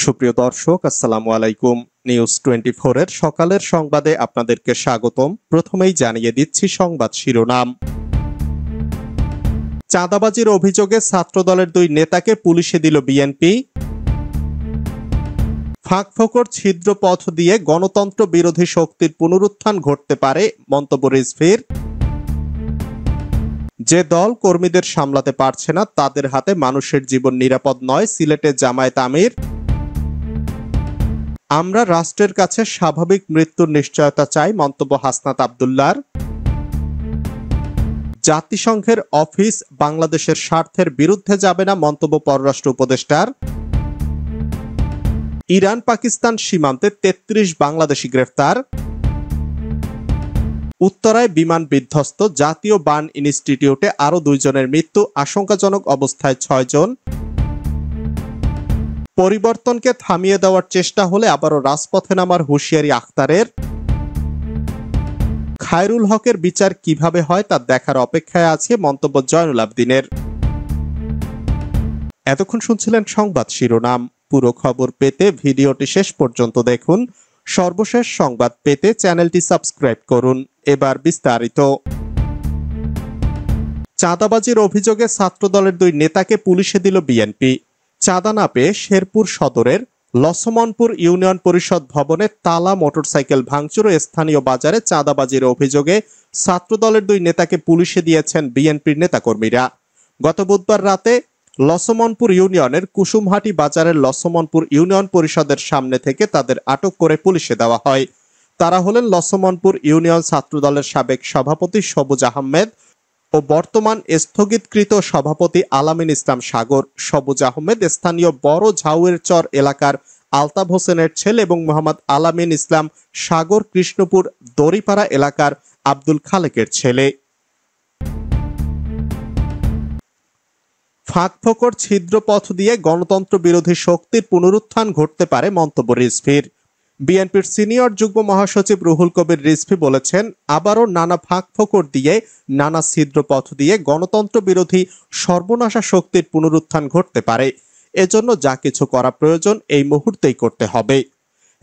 সুপ্রিয় দর্শক, আসসালামু আলাইকুম। নিউজ 24 এর সকালের সংবাদে আপনাদেরকে স্বাগতম। প্রথমেই জানিয়ে দিচ্ছি সংবাদ শিরোনাম। চাঁদাবাজির অভিযোগে ছাত্রদলের দুই নেতাকে পুলিশে দিল বিএনপি। ফাঁকফোকর ছিদ্র পথ দিয়ে গণতন্ত্র বিরোধী শক্তির পুনরুত্থান ঘটতে পারে, মন্তব্য রিজভীর। যে দল কর্মীদের সামলাতে পারছে না তাদের হাতে মানুষের জীবন নিরাপদ নয়, সিলেটে জামায়াত আমির। আমরা রাষ্ট্রের কাছে স্বাভাবিক মৃত্যুর নিশ্চয়তা চাই, মন্তব্য হাসনাত আব্দুল্লাহর। জাতিসংঘের অফিস বাংলাদেশের স্বার্থের বিরুদ্ধে যাবে না, মন্তব্য পররাষ্ট্র উপদেষ্টার। ইরান পাকিস্তান সীমান্তে 33 বাংলাদেশি গ্রেফতার। উত্তরায় বিমান বিধ্বস্ত, জাতীয় বার্ন ইনস্টিটিউটে আরো 2 জনের মৃত্যু, আশঙ্কাজনক অবস্থায় 6 জন। পরিবর্তনকে থামিয়ে দেওয়ার চেষ্টা হলে আবারও রাজপথে নামার হুঁশিয়ারি আখতারের। খায়রুল হকের বিচার কিভাবে হয় তা দেখার অপেক্ষায় আছে, মন্তব্য জয়নুল আবদিনের। এতক্ষণ শুনছিলেন সংবাদ শিরোনাম। পুরো খবর পেতে ভিডিওটি শেষ পর্যন্ত দেখুন। সর্বশেষ সংবাদ পেতে চ্যানেলটি সাবস্ক্রাইব করুন। এবার বিস্তারিত। চাঁদাবাজির অভিযোগে ছাত্রদলের দুই নেতাকে পুলিশে দিল বিএনপি। চাঁদা না পেয়ে শেরপুর সদরের লছমনপুর ইউনিয়ন পরিষদ ভবনে তালা, মোটরসাইকেল ভাঙচুর ও স্থানীয় বাজারে চাঁদাবাজির অভিযোগে ছাত্রদলের দুই নেতাকে পুলিশে দিয়েছেন বিএনপির নেতাকর্মীরা। গত বুধবার রাতে লছমনপুর ইউনিয়নের কুসুমহাটি বাজারের লছমনপুর ইউনিয়ন পরিষদের সামনে থেকে তাদের আটক করে পুলিশে দেওয়া হয়। তারা হলেন লছমনপুর ইউনিয়ন ছাত্রদলের সাবেক সভাপতি সবুজ আহমেদ ও বর্তমান স্থগিতকৃত সভাপতি আলামিন ইসলাম সাগর। সবুজ আহমেদ স্থানীয় বড় ঝাউয়ের চর এলাকার আলতাফ হোসেনের ছেলে এবং মোহাম্মদ আলামিন ইসলাম সাগর কৃষ্ণপুর দড়িপাড়া এলাকার আব্দুল খালেকের ছেলে। ফাঁকফোকর ছিদ্র পথ দিয়ে গণতন্ত্র বিরোধী শক্তির পুনরুত্থান ঘটতে পারে, মন্তব্য রিজভীর। বিএনপির সিনিয়র যুগ্ম মহাসচিব রুহুল কবির রিজভী বলেছেন, আবারও নানা ফাঁকফোকর দিয়ে, নানা ছিদ্র পথ দিয়ে গণতন্ত্র বিরোধী সর্বনাশা শক্তির পুনরুত্থান ঘটতে পারে। এজন্য যা কিছু করা প্রয়োজন এই মুহূর্তেই করতে হবে।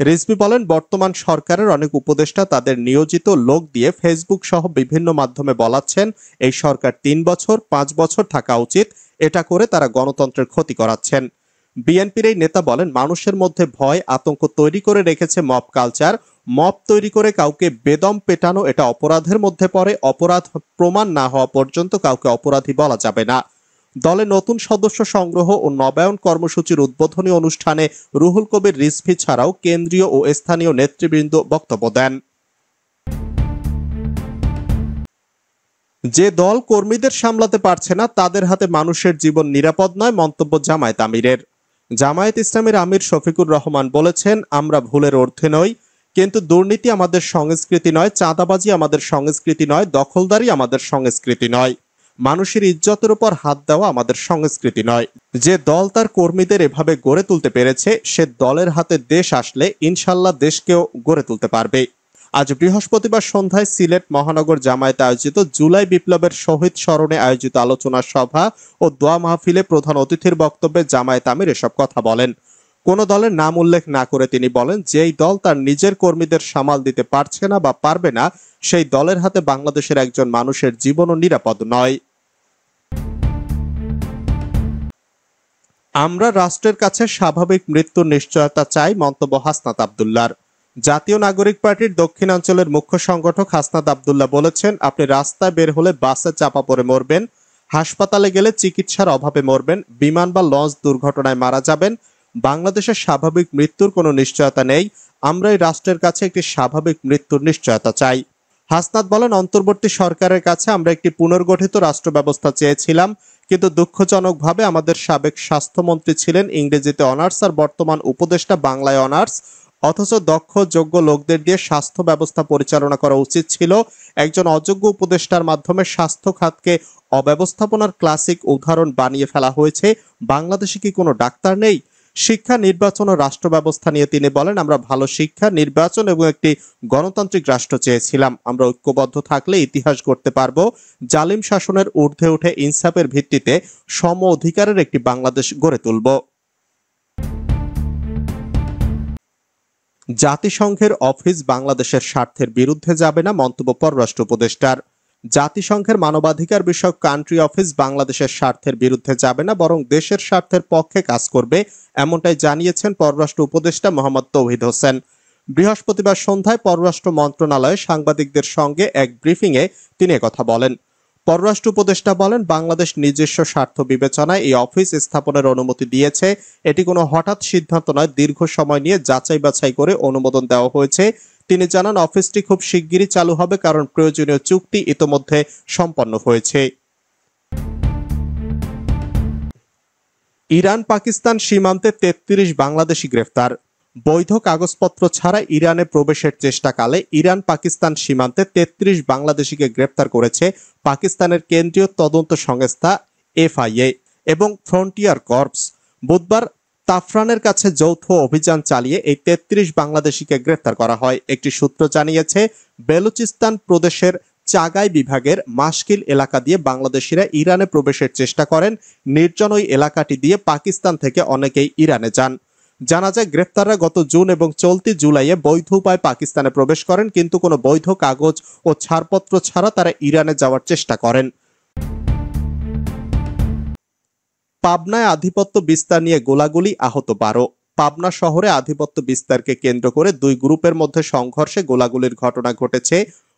রিজভী বলেন, বর্তমান সরকারের অনেক উপদেষ্টা তাদের নিয়োজিত লোক দিয়ে ফেসবুক সহ বিভিন্ন মাধ্যমে বলাচ্ছেন এই সরকার 3 বছর 5 বছর থাকা উচিত। এটা করে তারা গণতন্ত্রের ক্ষতি করাচ্ছেন। বিএনপির এই নেতা বলেন, মানুষের মধ্যে ভয় আতঙ্ক তৈরি করে রেখেছে মব কালচার। মব তৈরি করে কাউকে বেদম পেটানো এটা অপরাধের মধ্যে পড়ে। অপরাধ প্রমাণ না হওয়া পর্যন্ত কাউকে অপরাধী বলা যাবে না। দলে নতুন সদস্য সংগ্রহ ও নবায়ন কর্মসূচির উদ্বোধনী অনুষ্ঠানে রুহুল কবির রিজভী ছাড়াও কেন্দ্রীয় ও স্থানীয় নেতৃবৃন্দ বক্তব্য দেন। যে দল কর্মীদের সামলাতে পারছে না তাদের হাতে মানুষের জীবন নিরাপদ নয়, মন্তব্য জামায়াত আমিরের। জামায়াত ইসলামের আমির শফিকুর রহমান বলেছেন, আমরা ভুলের ঊর্ধ্বে নই, কিন্তু দুর্নীতি আমাদের সংস্কৃতি নয়, চাঁদাবাজি আমাদের সংস্কৃতি নয়, দখলদারি আমাদের সংস্কৃতি নয়, মানুষের ইজ্জতের উপর হাত দেওয়া আমাদের সংস্কৃতি নয়। যে দল তার কর্মীদের এভাবে গড়ে তুলতে পেরেছে সে দলের হাতে দেশ আসলে ইনশাল্লাহ দেশকেও গড়ে তুলতে পারবে। আজ বৃহস্পতিবার সন্ধ্যায় সিলেট মহানগর জামায়াতে আয়োজিত জুলাই বিপ্লবের শহীদ স্মরণে আয়োজিত আলোচনা সভা ও দোয়া মাহফিলে প্রধান অতিথির বক্তব্যে জামায়াত আমির এসব কথা বলেন। কোন দলের নাম উল্লেখ না করে তিনি বলেন, যেই দল তার নিজের কর্মীদের সামাল দিতে পারছে না বা পারবে না সেই দলের হাতে বাংলাদেশের একজন মানুষের জীবনও নিরাপদ নয়। আমরা রাষ্ট্রের কাছে স্বাভাবিক মৃত্যুর নিশ্চয়তা চাই, মন্তব্য হাসনাত আব্দুল্লাহর। জাতীয় নাগরিক পার্টির দক্ষিণাঞ্চলের মুখ্য সংগঠক হাসনাত আব্দুল্লাহ বলেছেন, আপনি রাস্তায় বের হলে বাসে চাপা পড়ে মরবেন, হাসপাতালে গেলে চিকিৎসার অভাবে মরবেন, বিমান বা লঞ্চ দুর্ঘটনায় মারা যাবেন। বাংলাদেশের স্বাভাবিক মৃত্যুর কোনো নিশ্চয়তা নেই। আমরা এই রাষ্ট্রের কাছে একটি স্বাভাবিক মৃত্যুর নিশ্চয়তা চাই। হাসনাত বলেন, অন্তর্বর্তী সরকারের কাছে আমরা একটি পুনর্গঠিত রাষ্ট্র ব্যবস্থা চেয়েছিলাম, কিন্তু দুঃখজনকভাবে আমাদের সাবেক স্বাস্থ্যমন্ত্রী ছিলেন ইংরেজিতে অনার্স আর বর্তমান উপদেষ্টা বাংলায় অনার্স। অথচ দক্ষ যোগ্য লোকদের দিয়ে স্বাস্থ্য ব্যবস্থা পরিচালনা করা উচিত ছিল। একজন অযোগ্য উপদেষ্টার মাধ্যমে স্বাস্থ্য খাতকে অব্যবস্থাপনার ক্লাসিক উদাহরণ বানিয়ে ফেলা হয়েছে। বাংলাদেশে কি কোনো ডাক্তার নেই? শিক্ষা, নির্বাচন ও রাষ্ট্র ব্যবস্থা নিয়ে তিনি বলেন, আমরা ভালো শিক্ষা, নির্বাচন এবং একটি গণতান্ত্রিক রাষ্ট্র চেয়েছিলাম। আমরা ঐক্যবদ্ধ থাকলে ইতিহাস গড়তে পারবো। জালিম শাসনের ঊর্ধ্বে উঠে ইনসাফের ভিত্তিতে সম অধিকারের একটি বাংলাদেশ গড়ে তুলব। জাতিসংঘের অফিস বাংলাদেশের স্বার্থের বিরুদ্ধে যাবে না, মন্তব্য পররাষ্ট্র উপদেষ্টার। জাতিসংঘের মানবাধিকার বিষয়ক কান্ট্রি অফিস বাংলাদেশের স্বার্থের বিরুদ্ধে যাবে না, বরং দেশের স্বার্থের পক্ষে কাজ করবে, এমনটাই জানিয়েছেন পররাষ্ট্র উপদেষ্টা মোহাম্মদ তৌহিদ হোসেন। বৃহস্পতিবার সন্ধ্যায় পররাষ্ট্র মন্ত্রণালয়ে সাংবাদিকদের সঙ্গে এক ব্রিফিংয়ে তিনি একথা বলেন। পররাষ্ট্র উপদেষ্টা বলেন, বাংলাদেশ নিজস্ব স্বার্থ বিবেচনায় এই অফিস স্থাপনের অনুমতি দিয়েছে। এটি কোনো হঠাৎ সিদ্ধান্ত নয়, দীর্ঘ সময় নিয়ে যাচাই বাছাই করে অনুমোদন দেওয়া হয়েছে। তিনি জানান, অফিসটি খুব শিগগিরই চালু হবে, কারণ প্রয়োজনীয় চুক্তি ইতোমধ্যে সম্পন্ন হয়েছে। ইরান পাকিস্তান সীমান্তে ৩৩ বাংলাদেশি গ্রেফতার। বৈধ কাগজপত্র ছাড়া ইরানে প্রবেশের চেষ্টাকালে ইরান পাকিস্তান সীমান্তে ৩৩ বাংলাদেশিকে গ্রেফতার করেছে পাকিস্তানের কেন্দ্রীয় তদন্ত সংস্থা এফআইএ এবং ফ্রন্টিয়ার কর্পস। বুধবার তাফরানের কাছে যৌথ অভিযান চালিয়ে এই ৩৩ বাংলাদেশিকে গ্রেফতার করা হয়। একটি সূত্র জানিয়েছে, বেলুচিস্তান প্রদেশের চাগাই বিভাগের মাশকিল এলাকা দিয়ে বাংলাদেশিরা ইরানে প্রবেশের চেষ্টা করেন। নির্জন ওই এলাকাটি দিয়ে পাকিস্তান থেকে অনেকেই ইরানে যান। জানা যায়, গ্রেফতাররা গত জুন এবং চলতি জুলাইয়ে বৈধ উপায়ে পাকিস্তানে প্রবেশ করেন, কিন্তু কোনো বৈধ কাগজ ও ছাড়পত্র ছাড়া তারা ইরানে যাওয়ার চেষ্টা করেন। পাবনায় আধিপত্য বিস্তার নিয়ে গোলাগুলি, আহত ১২। পাবনা শহরে আধিপত্য বিস্তারকে কেন্দ্র করে দুই গ্রুপের মধ্যে সংঘর্ষে গোলাগুলির ঘটনা ঘটেছে।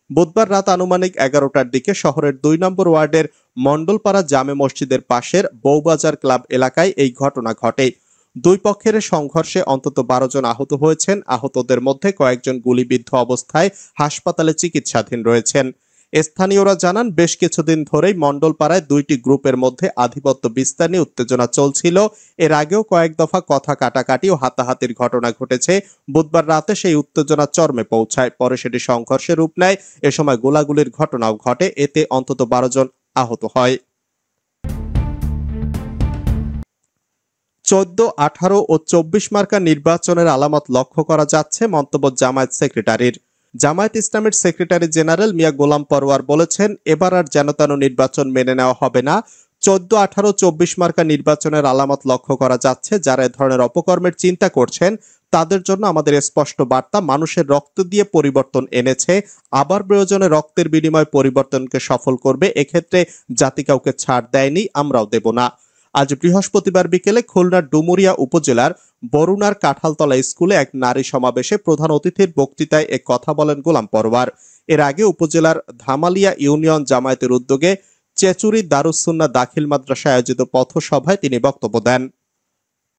বুধবার রাত আনুমানিক ১১টার দিকে শহরের ২ নম্বর ওয়ার্ডের মণ্ডলপাড়া জামে মসজিদের পাশের বউবাজার ক্লাব এলাকায় এই ঘটনা ঘটে। দুই পক্ষের সংঘর্ষে অন্তত ১২ জন আহত হয়েছেন। আহতদের মধ্যে কয়েকজন গুলিবিদ্ধ অবস্থায় হাসপাতালে চিকিৎসাধীন রয়েছেন। স্থানীয়রা জানান, বেশ কিছুদিন ধরেই মণ্ডলপাড়ায় দুইটি গ্রুপের মধ্যে আধিপত্য বিস্তার নিয়ে উত্তেজনা চলছিল। এর আগেও কয়েক দফা কথা কাটাকাটি ও হাতাহাতির ঘটনা ঘটেছে। বুধবার রাতে সেই উত্তেজনা চরমে পৌঁছায়, পরে সেটি সংঘর্ষের রূপ নেয়। এ সময় গোলাগুলির ঘটনাও ঘটে, এতে অন্তত ১২ জন আহত হয়। ১৪, ১৮ ও ২৪ মার্কা নির্বাচনের আলামত লক্ষ্য করা যাচ্ছে, মন্তব্য জামায়াত সেক্রেটারির। জামায়াত ইসলামের সেক্রেটারি জেনারেল মিয়া গোলাম পরোয়ার বলেছেন, এবার আর যেনতেন নির্বাচন মেনে নেওয়া হবে না। ১৪, ১৮, ২৪ মার্কা নির্বাচনের আলামত লক্ষ্য করা যাচ্ছে। যারা এ ধরনের অপকর্মের চিন্তা করছেন তাদের জন্য আমাদের স্পষ্ট বার্তা, মানুষের রক্ত দিয়ে পরিবর্তন এনেছে, আবার প্রয়োজনে রক্তের বিনিময়ে পরিবর্তনকে সফল করবে। এক্ষেত্রে জাতি কাউকে ছাড় দেয়নি, আমরাও দেব না। আজ বৃহস্পতিবার বিকেলে খুলনার ডুমুরিয়া উপজেলার বরুণার কাঁঠালতলা স্কুলে এক নারী সমাবেশে প্রধান অতিথির বক্তৃতায় এ কথা বলেন গোলাম পরোয়ার। এর আগে উপজেলার ধামালিয়া ইউনিয়ন জামায়াতের উদ্যোগে চেচুরি দারুস সুন্নাহ দাখিল মাদ্রাসায় আয়োজিত পথসভায় তিনি বক্তব্য দেন।